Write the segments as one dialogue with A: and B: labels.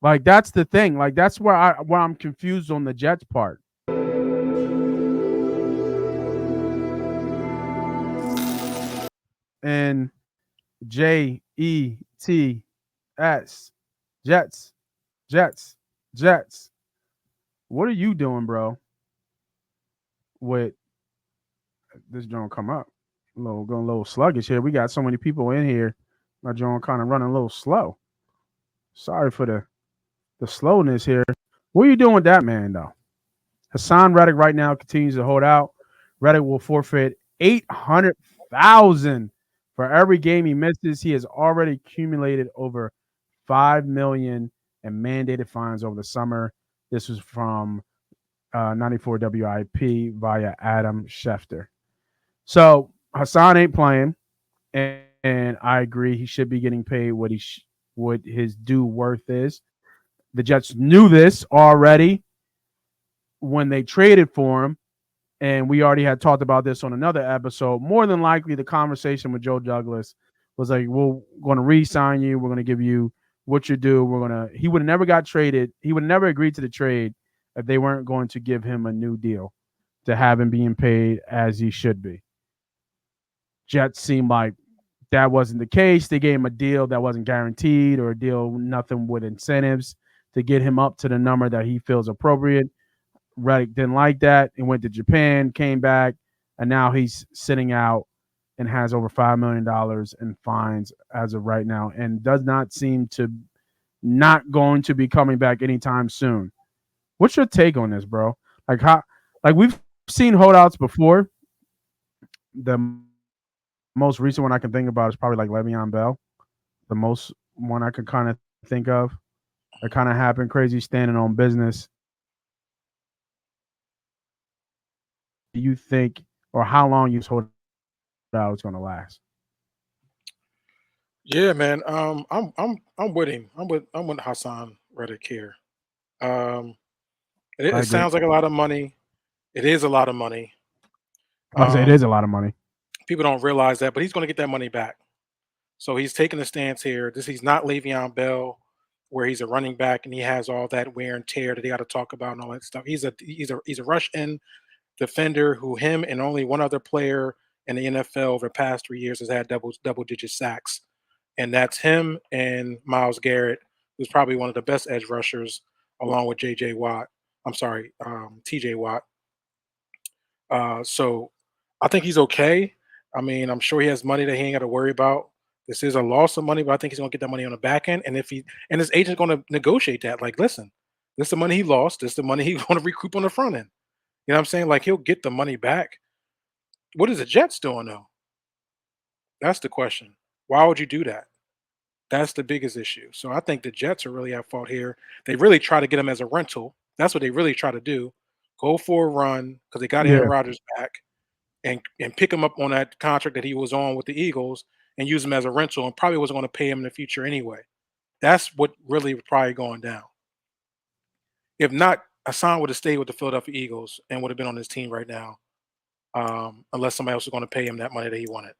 A: Like that's the thing. Like that's where I'm confused on the Jets part. And Jets, Jets, Jets, Jets. What are you doing, bro? With this joint come up? Going a little sluggish here. We got so many people in here. My joint kind of running a little slow. Sorry for the slowness here. What are you doing with that man though? Haason Reddick right now continues to hold out. Reddick will forfeit 800,000 for every game he misses. He has already accumulated over 5 million in mandated fines over the summer. This was from 94 WIP via Adam Schefter. So Haason ain't playing, and I agree he should be getting paid what his due worth is. The Jets knew this already when they traded for him, and we already had talked about this on another episode. More than likely, the conversation with Joe Douglas was like, "We're going to re-sign you. We're going to give you what you do. We're going to." He would have never got traded. He would have never agreed to the trade if they weren't going to give him a new deal to have him being paid as he should be. Jets seemed like that wasn't the case. They gave him a deal that wasn't guaranteed or a deal nothing with incentives to get him up to the number that he feels appropriate. Reddick didn't like that and went to Japan, came back, and now he's sitting out and has over $5 million in fines as of right now, and does not seem to not going to be coming back anytime soon. What's your take on this, bro? Like how, like we've seen holdouts before. The most recent one I can think about is probably like Le'Veon Bell. The most one I could kind of think of. That kind of happened, crazy standing on business. Do you think, or how long you hold out is going to last?
B: Yeah, man. I'm with him. I'm with Hassan Reddick here. Um, it
A: I agree.
B: sounds like a lot of money. It is a lot of money.
A: I would say it
B: Um,
A: is a lot of money.
B: People don't realize that, but he's going to get that money back. So he's taking a stance here. He's not Le'Veon Bell, where he's a running back and he has all that wear and tear that they got to talk about and all that stuff. He's a rush in defender who him and only one other player in the NFL over the past 3 years has had double digit sacks, and that's him and Miles Garrett, who's probably one of the best edge rushers, along with J.J. Watt. I'm sorry, T.J. Watt. So I think he's okay. I mean, I'm sure he has money that he ain't got to worry about. This is a loss of money, but I think he's gonna get that money on the back end. And if he and his agent's gonna negotiate that, like, listen, this is the money he lost, this is the money he's gonna recoup on the front end. You know what I'm saying? Like he'll get the money back. What is the Jets doing though? That's the question. Why would you do that? That's the biggest issue. So I think the Jets are really at fault here. They really try to get him as a rental. That's what they really try to do. Go for a run because they got Aaron
A: Yeah,
B: Rodgers back and pick him up on that contract that he was on with the Eagles and use him as a rental and probably wasn't going to pay him in the future anyway. That's what really was probably going down. If not, Hassan would have stayed with the Philadelphia Eagles and would have been on his team right now, unless somebody else was going to pay him that money that he wanted.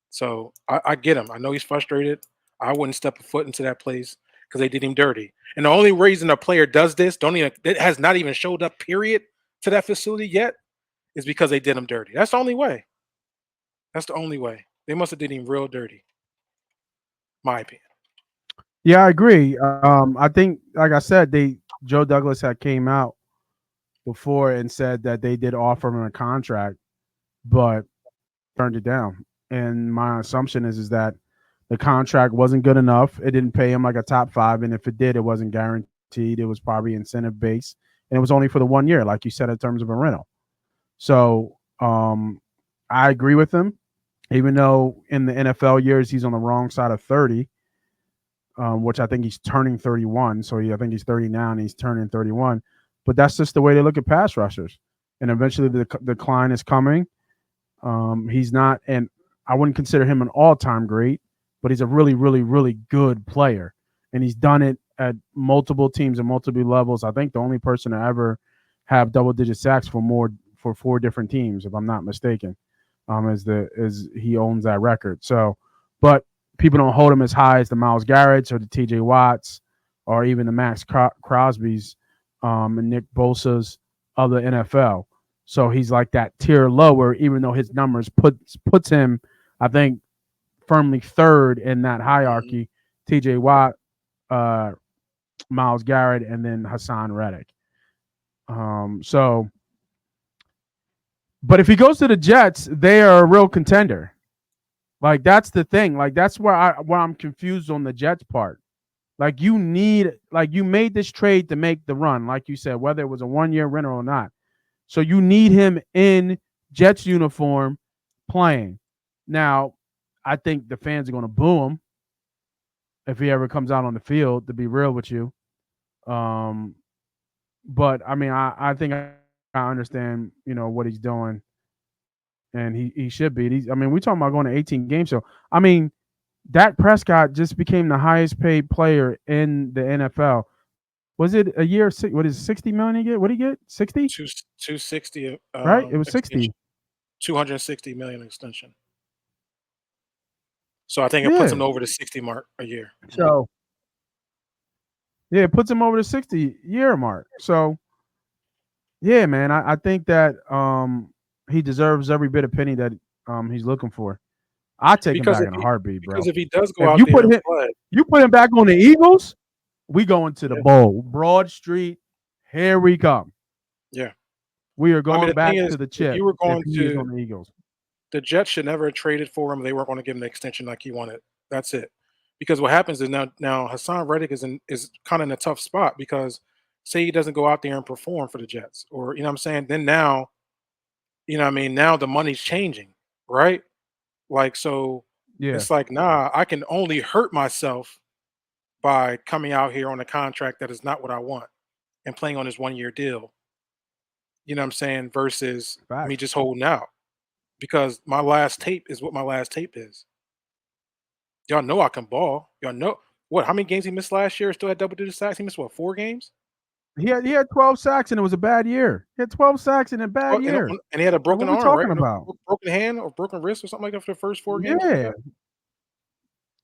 B: So I get him. I know he's frustrated. I wouldn't step a foot into that place because they did him dirty. And the only reason a player does this, don't even it has not even showed up, period, to that facility yet, is because they did him dirty. That's the only way. That's the only way. They must have did him real dirty, my opinion.
A: yeah, I agree. I think, like I said, they Joe Douglas had came out before and said that they did offer him a contract, but turned it down. And my assumption is that the contract wasn't good enough. It didn't pay him like a top five, and if it did, it wasn't guaranteed. It was probably incentive based, and it was only for the 1 year, like you said, in terms of a rental. So I agree with him, even though in the NFL years he's on the wrong side of 30, which I think he's turning 31. So I think he's 30 now, and he's turning 31. But that's just the way they look at pass rushers, and eventually the decline is coming. He's not, and I wouldn't consider him an all-time great, but he's a really, really, really good player, and he's done it at multiple teams and multiple levels. I think the only person to ever have double-digit sacks for four different teams, if I'm not mistaken, is he owns that record. So, but people don't hold him as high as the Miles Garrett's or the T.J. Watts. or even the Max Crosby's and Nick Bosa's of the NFL. So he's like that tier lower, even though his numbers puts him, I think, firmly third in that
B: Mhm.
A: hierarchy. T.J. Watt, uh, Miles Garrett, and then Haason Reddick. So, but if he goes to the Jets, they are a real contender. Like that's the thing. Like that's where I'm confused on the Jets part. Like you made this trade to make the run, like you said, whether it was a 1-year rental or not. So you need him in Jets uniform playing. Now, I think the fans are going to boo him if he ever comes out on the field. To be real with you, um, but I mean, I think I understand, what he's doing, and he should be. I mean, we talking about going to 18 games, so I mean, Dak Prescott just became the highest paid player in the NFL. Was it a year? What is 60 million he get? What did he get? 60?
B: Two 260
A: Right? It was
B: extension,
A: 60.
B: 260 million extension. So I think it puts
A: Yeah.
B: him over the 60 mark a year. Mhm.
A: So yeah, it puts him over the 60-year mark. So yeah, man, I think that he deserves every bit of penny that he's looking for. I take him
B: Because
A: back
B: if
A: in a
B: he
A: heartbeat,
B: because
A: bro.
B: if he does go
A: If
B: out
A: you
B: there
A: put
B: and
A: him
B: play,
A: you put him back on the Eagles, we going to the
B: yeah,
A: bowl. Broad Street, here we come.
B: yeah.
A: We are
B: I mean,
A: going
B: the thing
A: back
B: is,
A: to the
B: if
A: chip
B: you were
A: if
B: going
A: he is
B: to
A: on the Eagles.
B: the Jets should never have traded for him. They weren't going to give him the extension like he wanted. That's it. Because what happens is now Hassan Reddick is kind of in a tough spot because say he doesn't go out there and perform for the Jets, or what I'm saying, then now, what I mean, now the money's changing, right? Like so
A: Yeah.
B: it's like, nah, I can only hurt myself by coming out here on a contract that is not what I want and playing on this 1-year deal. You know what I'm saying? Versus me
A: Facts.
B: just holding out. Because my last tape is what my last tape is. Y'all know I can ball. Y'all know what? How many games he missed last year? Still had double-digit sacks. He missed what? 4 games.
A: He had 12 sacks and it was a bad year. He had 12 sacks in a bad
B: Oh,
A: year.
B: and he had a
A: Like
B: broken
A: what we
B: arm, right?
A: talking
B: No,
A: about?
B: broken hand or broken wrist or something like that for the first 4 games. I
A: Yeah.
B: forgot.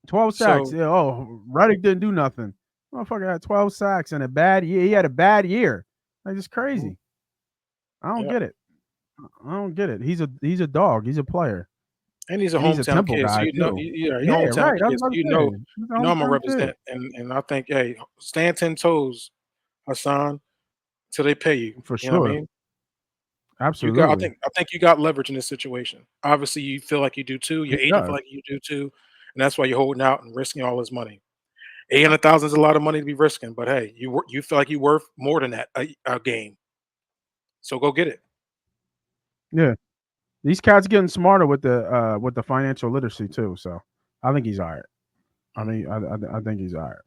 A: 12 sacks.
B: So
A: Yeah, oh, Reddick didn't do nothing. Motherfucker had 12 sacks in a bad year. He had a bad year. Like it's
B: mhm,
A: crazy. I don't
B: yeah,
A: get it. I don't get it. He's a dog. He's a player.
B: and he's a
A: And he's a
B: hometown
A: Temple
B: kid, so
A: guy too.
B: yeah, he's a
A: Yeah,
B: hometown
A: right. I was
B: kid, so
A: about to say. He's a
B: I'm gonna
A: hometown kid.
B: represent, and I think, hey, stand 10 toes, Hassan, till they pay you.
A: For
B: You know what I
A: sure.
B: mean?
A: Absolutely.
B: I think you got leverage in this situation. Obviously, you feel like you do too.
A: He
B: Your agent feel
A: does.
B: like you do too, and that's why you're holding out and risking all this money. 800,000 is a lot of money to be risking, but hey, you feel like you're worth more than that a game, so go get it.
A: Yeah. These cats getting smarter with the financial literacy too. So I think he's all right. I
B: Mhm.
A: mean, I think he's all right.